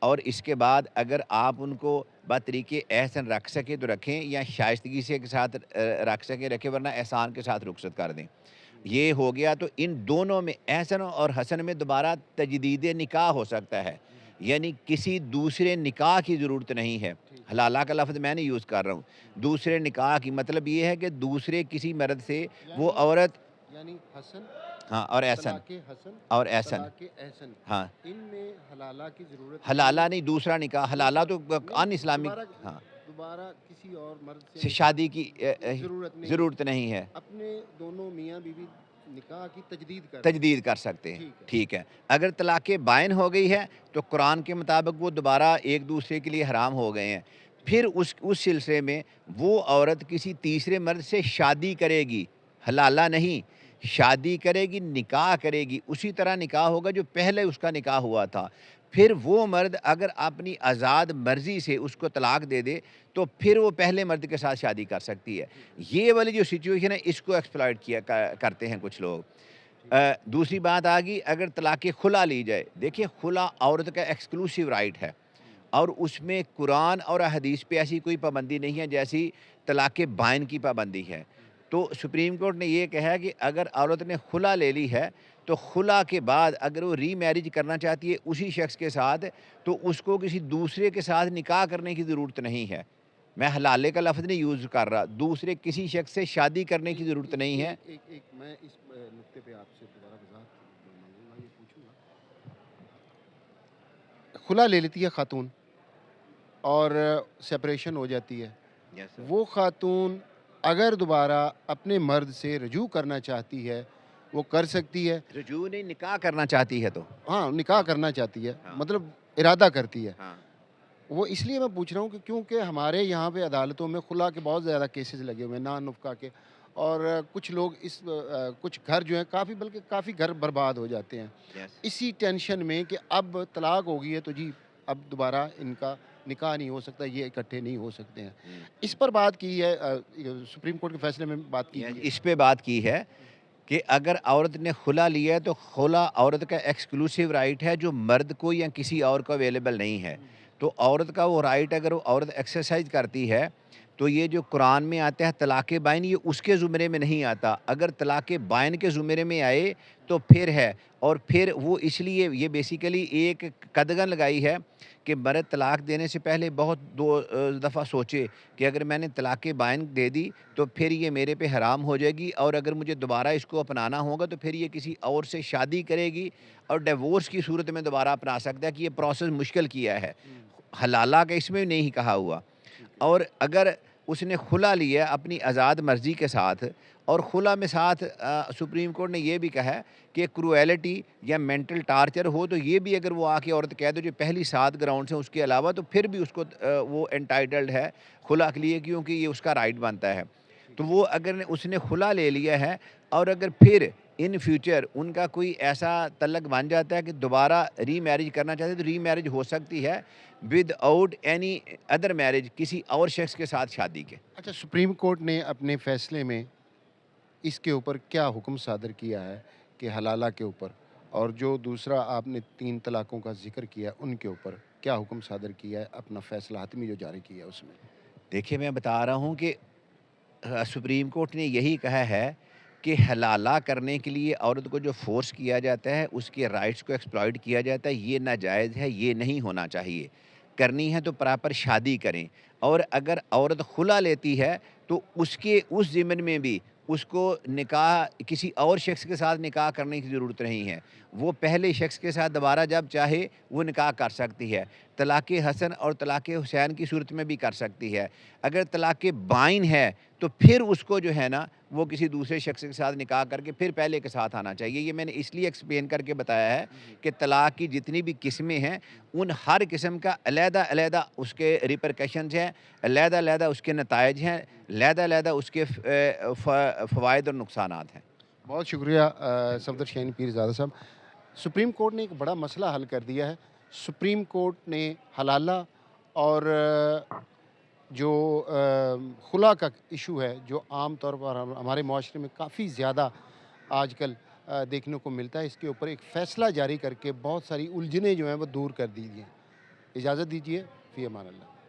اور اس کے بعد اگر آپ ان کو بطریقے احسن رکھ سکیں تو رکھیں، یا شائستگی سے کے ساتھ رکھ سکیں رکھیں، ورنہ احسان کے ساتھ رخصت کر دیں۔ یہ ہو گیا تو ان دونوں میں، احسن اور حسن میں، دوبارہ تجدید نکاح ہو سکتا ہے، یعنی کسی دوسرے نکاح کی ضرورت نہیں ہے۔ حلالہ کا لفظ میں نہیں یوز کر رہا ہوں، دوسرے نکاح کی مطلب یہ ہے کہ دوسرے کسی مرد سے وہ عورت، یعنی حسن، ہاں، اور احسن، طلاق حسن، اور احسن، طلاق احسن، ہاں، ان میں حلالہ کی ضرورت حلالہ نہیں نہیں، دوسرا نکاح، حلالہ تو نہیں، ان اسلامک، دوبارہ ہاں، دوبارہ کسی اور مرد سے سے نکاح شادی کی ضرورت نہیں، ضرورت نہیں ہے، اپنے دونوں میاں بیوی نکاح کی تجدید کر تجدید کر سکتے ہیں، ٹھیک ہے۔ ٹھیک ہے۔ اگر طلاق بائن ہو گئی ہے تو قرآن کے مطابق وہ دوبارہ ایک دوسرے کے لیے حرام ہو گئے ہیں۔ پھر اس سلسلے میں وہ عورت کسی تیسرے مرد سے شادی کرے گی، حلالہ نہیں، شادی کرے گی، نکاح کرے گی، اسی طرح نکاح ہوگا جو پہلے اس کا نکاح ہوا تھا۔ پھر وہ مرد اگر اپنی آزاد مرضی سے اس کو طلاق دے دے تو پھر وہ پہلے مرد کے ساتھ شادی کر سکتی ہے۔ یہ والی جو سچویشن ہے اس کو ایکسپلائٹ کرتے ہیں کچھ لوگ۔ دوسری بات آ گئی، اگر طلاق خلا لی جائے، دیکھیے خلا عورت کا ایکسکلوسیو رائٹ ہے، اور اس میں قرآن اور حدیث پہ ایسی کوئی پابندی نہیں ہے جیسی طلاق بائن کی پابندی ہے۔ تو سپریم کورٹ نے یہ کہا کہ اگر عورت نے خلا لے لی ہے تو خلا کے بعد اگر وہ ری میرج کرنا چاہتی ہے اسی شخص کے ساتھ تو اس کو کسی دوسرے کے ساتھ نکاح کرنے کی ضرورت نہیں ہے۔ میں حلالے کا لفظ نہیں یوز کر رہا، دوسرے کسی شخص سے شادی کرنے کی ضرورت نہیں ہے۔ ایک میں اس نقطے پہ آپ سے دوبارہ وضاحت مانگوں گا، یہ پوچھوں گا، خلا لے لیتی ہے خاتون اور سپریشن ہو جاتی ہے، وہ خاتون اگر دوبارہ اپنے مرد سے رجوع کرنا چاہتی ہے وہ کر سکتی ہے؟ رجوع نہیں، نکاح کرنا چاہتی ہے تو، ہاں، نکاح کرنا چاہتی ہے، ہاں، مطلب ارادہ کرتی ہے۔ ہاں، وہ اس لیے میں پوچھ رہا ہوں کہ کیونکہ ہمارے یہاں پہ عدالتوں میں خلا کے بہت زیادہ کیسز لگے ہوئے ہیں، نان نفقہ کے، اور کچھ لوگ کچھ گھر جو ہیں کافی گھر برباد ہو جاتے ہیں یس، اسی ٹینشن میں کہ اب طلاق ہو گئی ہے تو جی اب دوبارہ ان کا نکاح نہیں ہو سکتا، یہ اکٹھے نہیں ہو سکتے ہیں۔ اس پر بات کی ہے سپریم کورٹ کے فیصلے میں بات کی گئی ہے۔ اس پہ بات کی ہے کہ اگر عورت نے خلا لیا ہے تو خلا عورت کا ایکسکلوسیو رائٹ ہے جو مرد کو یا کسی اور کو اویلیبل نہیں ہے۔ تو عورت کا وہ رائٹ اگر وہ عورت ایکسرسائز کرتی ہے تو یہ جو قرآن میں آتا ہے طلاق بائن، یہ اس کے زمرے میں نہیں آتا۔ اگر طلاق بائن کے زمرے میں آئے تو پھر ہے، اور پھر وہ اس لیے یہ بیسیکلی ایک قدغن لگائی ہے کہ مرد طلاق دینے سے پہلے بہت دو دفعہ سوچے کہ اگر میں نے طلاق بائن دے دی تو پھر یہ میرے پہ حرام ہو جائے گی، اور اگر مجھے دوبارہ اس کو اپنانا ہوگا تو پھر یہ کسی اور سے شادی کرے گی اور ڈیورس کی صورت میں دوبارہ اپنا سکتا ہے، کہ یہ پروسیس مشکل کیا ہے۔ حلالہ کا اس میں نہیں کہا ہوا۔ اور اگر اس نے خلا لیا اپنی آزاد مرضی کے ساتھ، اور خلا میں ساتھ سپریم کورٹ نے یہ بھی کہا ہے کہ کرویلٹی یا مینٹل ٹارچر ہو تو یہ بھی اگر وہ آ کے عورت کہہ دو جو پہلی 7 گراؤنڈ ہیں اس کے علاوہ، تو پھر بھی اس کو وہ انٹائٹلڈ ہے خلا کے لیے، کیونکہ یہ اس کا رائٹ بنتا ہے۔ تو وہ اگر اس نے خلا لے لیا ہے اور اگر پھر ان فیوچر ان کا کوئی ایسا تعلق بن جاتا ہے کہ دوبارہ ری میرج کرنا چاہتے ہیں تو ری میرج ہو سکتی ہے with out any other marriage, کسی اور شخص کے ساتھ شادی کے۔ اچھا، سپریم کورٹ نے اپنے فیصلے میں اس کے اوپر کیا حکم صادر کیا ہے کہ حلالہ کے اوپر، اور جو دوسرا آپ نے 3 طلاقوں کا ذکر کیا ان کے اوپر کیا حکم صادر کیا ہے، اپنا فیصلہ حتمی جو جاری کیا ہے اس میں؟ دیکھیے میں بتا رہا ہوں کہ سپریم کورٹ نے یہی کہا ہے کہ حلالہ کرنے کے لیے عورت کو جو فورس کیا جاتا ہے، اس کے رائٹس کو ایکسپلائٹ کیا جاتا ہے، یہ ناجائز ہے، یہ نہیں ہونا چاہیے۔ کرنی ہے تو پراپر شادی کریں، اور اگر عورت خلا لیتی ہے تو اس ضمن میں بھی اس کو نکاح کسی اور شخص کے ساتھ نکاح کرنے کی ضرورت نہیں ہے۔ وہ پہلے شخص کے ساتھ دوبارہ جب چاہے وہ نکاح کر سکتی ہے۔ طلاق حسن اور طلاق حسین کی صورت میں بھی کر سکتی ہے۔ اگر طلاق بائن ہے تو پھر اس کو جو ہے نا وہ کسی دوسرے شخص کے ساتھ نکاح کر کے پھر پہلے کے ساتھ آنا چاہیے۔ یہ میں نے اس لیے ایکسپلین کر کے بتایا ہے کہ طلاق کی جتنی بھی قسمیں ہیں ان ہر قسم کا علیحدہ علیحدہ اس کے ریپرکشنز ہیں، علیحدہ علیحدہ اس کے نتائج ہیں، علیحدہ علیحدہ اس کے فوائد اور نقصانات ہیں۔ بہت شکریہ صفدر شاہین پیرزادہ صاحب۔ سپریم کورٹ نے ایک بڑا مسئلہ حل کر دیا ہے۔ سپریم کورٹ نے حلالہ اور جو خلا کا ایشو ہے جو عام طور پر ہمارے معاشرے میں کافی زیادہ آج کل دیکھنے کو ملتا ہے، اس کے اوپر ایک فیصلہ جاری کر کے بہت ساری الجھنیں جو ہیں وہ دور کر دی ہیں۔ اجازت دیجیے، فی امان اللہ۔